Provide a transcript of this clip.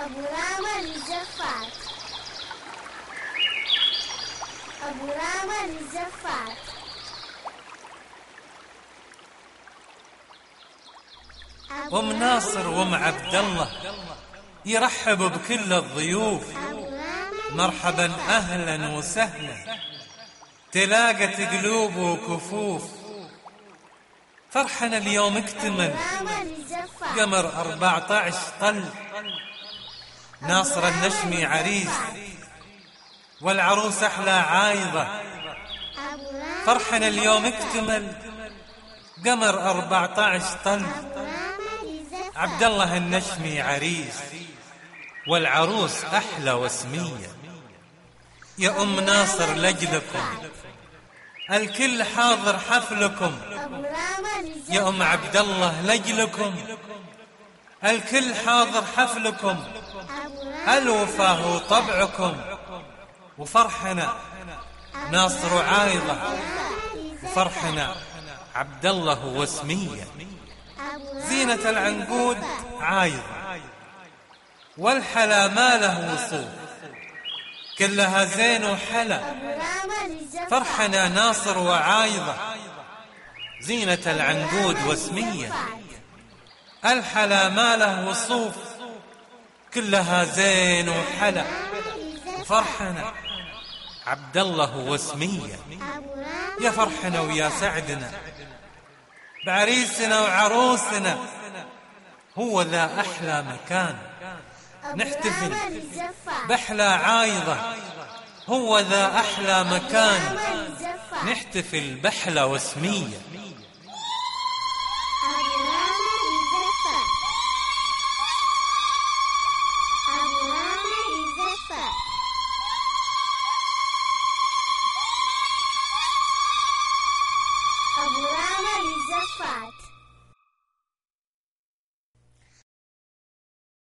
أبو رامر الزفات. أبو رامر الزفات. أم ناصر وأم عبد الله يرحبوا بكل الضيوف. مرحبا أهلا وسهلا، تلاقت قلوب وكفوف. فرحنا اليوم اكتمل قمر 14 طل. ناصر النشمي عريس والعروس أحلى عايضة. فرحنا اليوم اكتمل قمر 14 طل. عبد الله النشمي عريس والعروس أحلى وسمية. يا أم ناصر لجلكم الكل حاضر حفلكم. يا أم عبد الله لجلكم الكل حاضر حفلكم. الوفا هو طبعكم، وفرحنا ناصر وعايضة، وفرحنا عبد الله وسمية. زينة العنقود عايضة والحلا ما له وصول، كلها زين وحلا. فرحنا ناصر وعايضة، زينة العنقود وسمية. الحلا ما له وصوف، كلها زين وحلا. فرحنا عبد الله وسمية. يا فرحنا ويا سعدنا بعريسنا وعروسنا، هو ذا أحلى مكان نحتفل بأحلى عايضة. هو ذا أحلى مكان نحتفل بأحلى وسمية. أبو رامر الزفات.